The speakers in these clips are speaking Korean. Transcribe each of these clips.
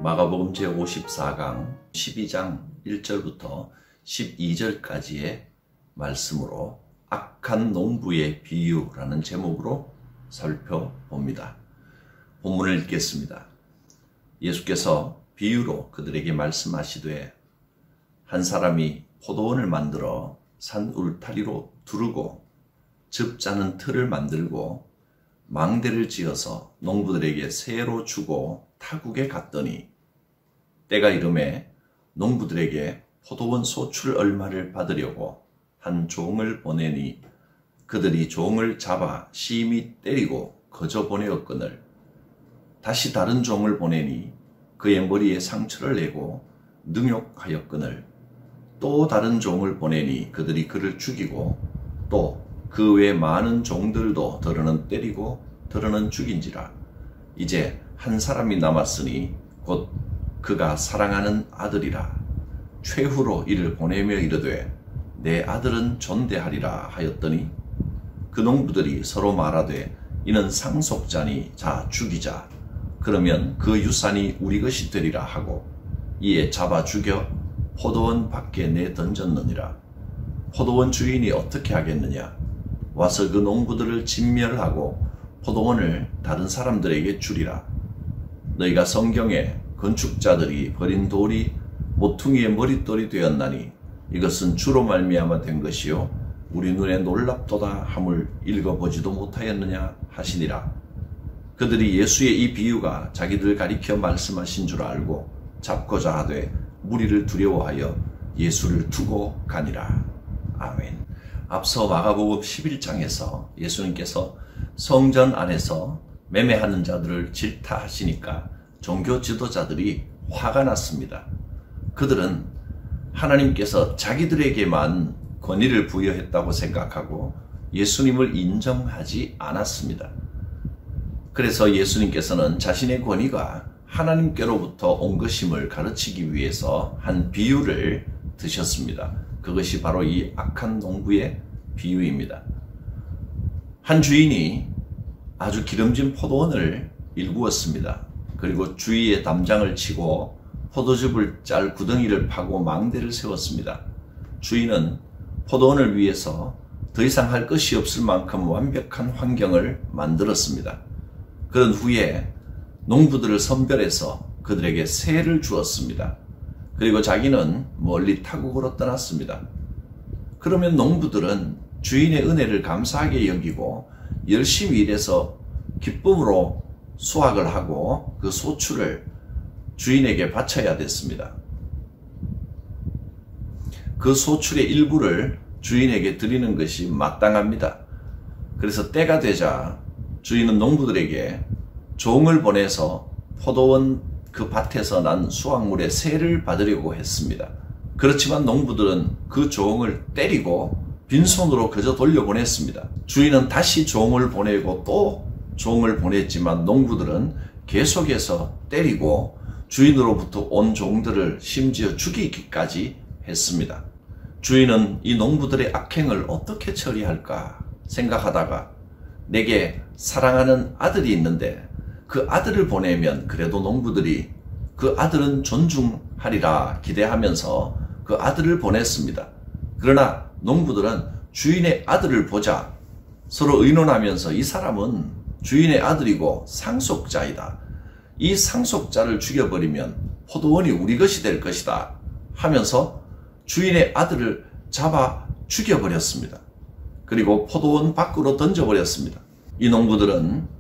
마가복음 제54강 12장 1절부터 12절까지의 말씀으로 악한 농부의 비유라는 제목으로 살펴봅니다. 본문을 읽겠습니다. 예수께서 비유로 그들에게 말씀하시되 한 사람이 포도원을 만들어 산 울타리로 두르고 즙 짜는 틀을 만들고 망대를 지어서 농부들에게 세로 주고 타국에 갔더니 때가 이르매 농부들에게 포도원 소출 얼마를 받으려고 한 종을 보내니 그들이 종을 잡아 심히 때리고 거저 보내었거늘 다시 다른 종을 보내니 그의 머리에 상처를 내고 능욕하였거늘 또 다른 종을 보내니 그들이 그를 죽이고 또 그 외 많은 종들도 더러는 때리고 더러는 죽인지라. 이제 한 사람이 남았으니 곧 그가 사랑하는 아들이라. 최후로 이를 보내며 이르되 내 아들은 존대하리라 하였더니 그 농부들이 서로 말하되 이는 상속자니 자 죽이자. 그러면 그 유산이 우리 것이 되리라 하고 이에 잡아 죽여 포도원 밖에 내던졌느니라. 포도원 주인이 어떻게 하겠느냐? 와서 그 농부들을 진멸하고 포도원을 다른 사람들에게 주리라. 너희가 성경에 건축자들이 버린 돌이 모퉁이의 머릿돌이 되었나니 이것은 주로 말미암아 된 것이요 우리 눈에 놀랍도다 함을 읽어보지도 못하였느냐 하시니라. 그들이 예수의 이 비유가 자기들 가리켜 말씀하신 줄 알고 잡고자 하되 무리를 두려워하여 예수를 두고 가니라. 아멘. 앞서 마가복음 11장에서 예수님께서 성전 안에서 매매하는 자들을 질타하시니까 종교 지도자들이 화가 났습니다. 그들은 하나님께서 자기들에게만 권위를 부여했다고 생각하고 예수님을 인정하지 않았습니다. 그래서 예수님께서는 자신의 권위가 하나님께로부터 온 것임을 가르치기 위해서 한 비유를 드셨습니다. 그것이 바로 이 악한 농부의 비유입니다. 한 주인이 아주 기름진 포도원을 일구었습니다. 그리고 주위에 담장을 치고 포도즙을 짤 구덩이를 파고 망대를 세웠습니다. 주인은 포도원을 위해서 더 이상 할 것이 없을 만큼 완벽한 환경을 만들었습니다. 그런 후에 농부들을 선별해서 그들에게 세를 주었습니다. 그리고 자기는 멀리 타국으로 떠났습니다. 그러면 농부들은 주인의 은혜를 감사하게 여기고 열심히 일해서 기쁨으로 수확을 하고 그 소출을 주인에게 바쳐야 됐습니다. 그 소출의 일부를 주인에게 드리는 것이 마땅합니다. 그래서 때가 되자 주인은 농부들에게 종을 보내서 포도원 그 밭에서 난 수확물의 세를 받으려고 했습니다. 그렇지만 농부들은 그 종을 때리고 빈손으로 그저 돌려보냈습니다. 주인은 다시 종을 보내고 또 종을 보냈지만 농부들은 계속해서 때리고 주인으로부터 온 종들을 심지어 죽이기까지 했습니다. 주인은 이 농부들의 악행을 어떻게 처리할까 생각하다가 내게 사랑하는 아들이 있는데 그 아들을 보내면 그래도 농부들이 그 아들은 존중하리라 기대하면서 그 아들을 보냈습니다. 그러나 농부들은 주인의 아들을 보자 서로 의논하면서 이 사람은 주인의 아들이고 상속자이다. 이 상속자를 죽여버리면 포도원이 우리 것이 될 것이다 하면서 주인의 아들을 잡아 죽여버렸습니다. 그리고 포도원 밖으로 던져버렸습니다. 이 농부들은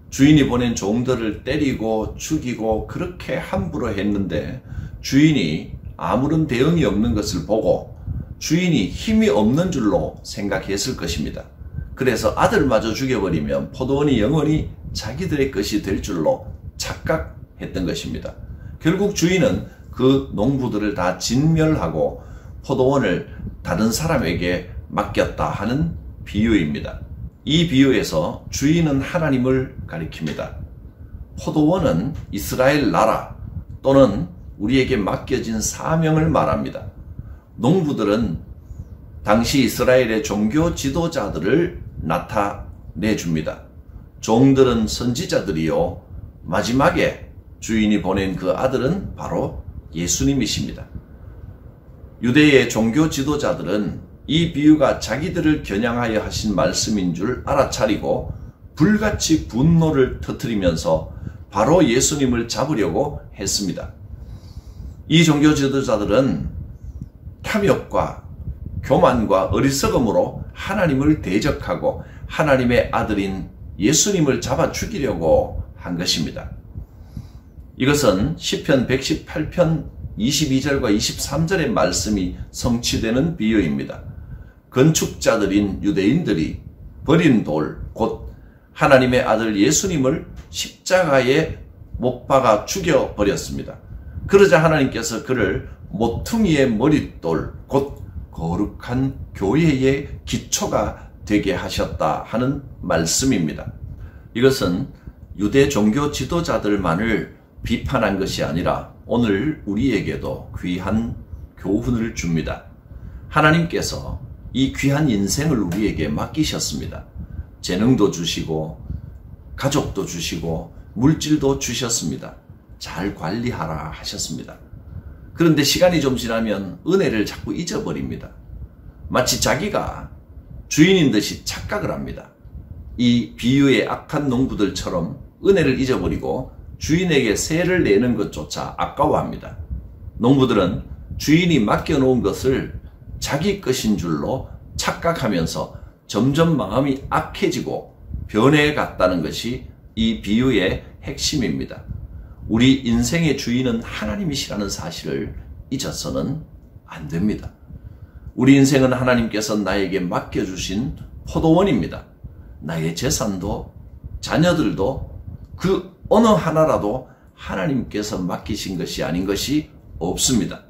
주인이 보낸 종들을 때리고 죽이고 그렇게 함부로 했는데 주인이 아무런 대응이 없는 것을 보고 주인이 힘이 없는 줄로 생각했을 것입니다. 그래서 아들마저 죽여버리면 포도원이 영원히 자기들의 것이 될 줄로 착각했던 것입니다. 결국 주인은 그 농부들을 다 진멸하고 포도원을 다른 사람에게 맡겼다 하는 비유입니다. 이 비유에서 주인은 하나님을 가리킵니다. 포도원은 이스라엘 나라 또는 우리에게 맡겨진 사명을 말합니다. 농부들은 당시 이스라엘의 종교 지도자들을 나타내줍니다. 종들은 선지자들이요 마지막에 주인이 보낸 그 아들은 바로 예수님이십니다. 유대의 종교 지도자들은 이 비유가 자기들을 겨냥하여 하신 말씀인 줄 알아차리고 불같이 분노를 터뜨리면서 바로 예수님을 잡으려고 했습니다. 이 종교 지도자들은 탐욕과 교만과 어리석음으로 하나님을 대적하고 하나님의 아들인 예수님을 잡아 죽이려고 한 것입니다. 이것은 시편 118편 22절과 23절의 말씀이 성취되는 비유입니다. 건축자들인 유대인들이 버린 돌, 곧 하나님의 아들 예수님을 십자가에 못 박아 죽여버렸습니다. 그러자 하나님께서 그를 모퉁이의 머릿돌, 곧 거룩한 교회의 기초가 되게 하셨다 하는 말씀입니다. 이것은 유대 종교 지도자들만을 비판한 것이 아니라 오늘 우리에게도 귀한 교훈을 줍니다. 하나님께서 이 귀한 인생을 우리에게 맡기셨습니다. 재능도 주시고 가족도 주시고 물질도 주셨습니다. 잘 관리하라 하셨습니다. 그런데 시간이 좀 지나면 은혜를 자꾸 잊어버립니다. 마치 자기가 주인인 듯이 착각을 합니다. 이 비유의 악한 농부들처럼 은혜를 잊어버리고 주인에게 세를 내는 것조차 아까워합니다. 농부들은 주인이 맡겨놓은 것을 자기 것인 줄로 착각하면서 점점 마음이 악해지고 변해갔다는 것이 이 비유의 핵심입니다. 우리 인생의 주인은 하나님이시라는 사실을 잊어서는 안 됩니다. 우리 인생은 하나님께서 나에게 맡겨주신 포도원입니다. 나의 재산도 자녀들도 그 어느 하나라도 하나님께서 맡기신 것이 아닌 것이 없습니다.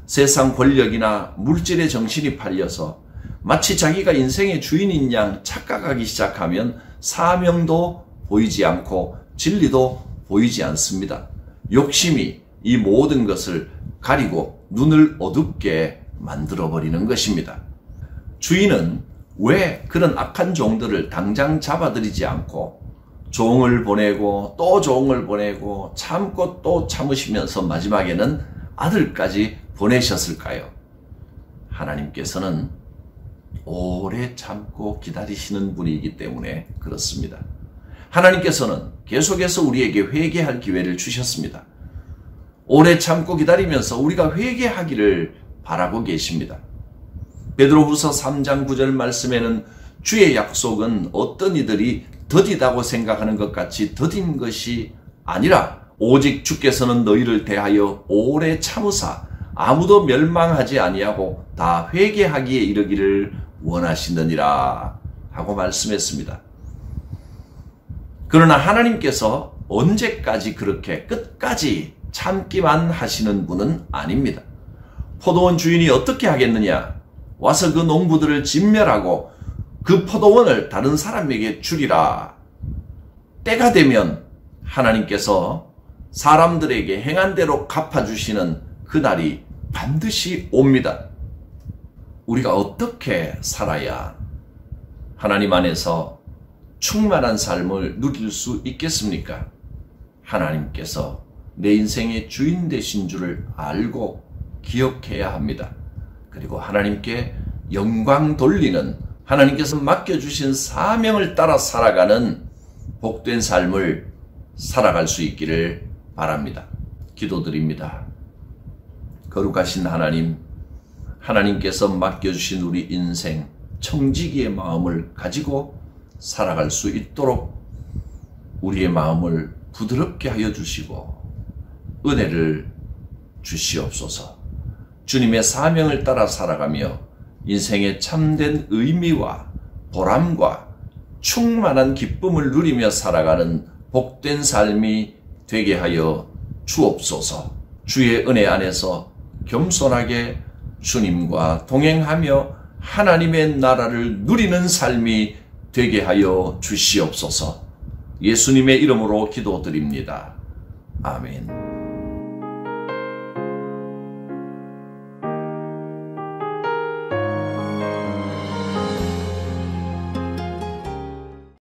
세상 권력이나 물질의 정신이 팔려서 마치 자기가 인생의 주인인 양 착각하기 시작하면 사명도 보이지 않고 진리도 보이지 않습니다. 욕심이 이 모든 것을 가리고 눈을 어둡게 만들어버리는 것입니다. 주인은 왜 그런 악한 종들을 당장 잡아들이지 않고 종을 보내고 또 종을 보내고 참고 또 참으시면서 마지막에는 아들까지 보내셨을까요? 하나님께서는 오래 참고 기다리시는 분이기 때문에 그렇습니다. 하나님께서는 계속해서 우리에게 회개할 기회를 주셨습니다. 오래 참고 기다리면서 우리가 회개하기를 바라고 계십니다. 베드로후서 3장 9절 말씀에는 주의 약속은 어떤 이들이 더디다고 생각하는 것 같이 더딘 것이 아니라 오직 주께서는 너희를 대하여 오래 참으사 아무도 멸망하지 아니하고 다 회개하기에 이르기를 원하시느니라 하고 말씀했습니다. 그러나 하나님께서 언제까지 그렇게 끝까지 참기만 하시는 분은 아닙니다. 포도원 주인이 어떻게 하겠느냐? 와서 그 농부들을 진멸하고 그 포도원을 다른 사람에게 주리라. 때가 되면 하나님께서 사람들에게 행한 대로 갚아주시는 그날이 반드시 옵니다. 우리가 어떻게 살아야 하나님 안에서 충만한 삶을 누릴 수 있겠습니까? 하나님께서 내 인생의 주인 되신 줄을 알고 기억해야 합니다. 그리고 하나님께 영광 돌리는, 하나님께서 맡겨주신 사명을 따라 살아가는 복된 삶을 살아갈 수 있기를 바랍니다. 기도드립니다. 거룩하신 하나님, 하나님께서 맡겨주신 우리 인생 청지기의 마음을 가지고 살아갈 수 있도록 우리의 마음을 부드럽게 하여 주시고 은혜를 주시옵소서. 주님의 사명을 따라 살아가며 인생의 참된 의미와 보람과 충만한 기쁨을 누리며 살아가는 복된 삶이 되게 하여 주옵소서. 주의 은혜 안에서 겸손하게 주님과 동행하며 하나님의 나라를 누리는 삶이 되게 하여 주시옵소서. 예수님의 이름으로 기도드립니다. 아멘.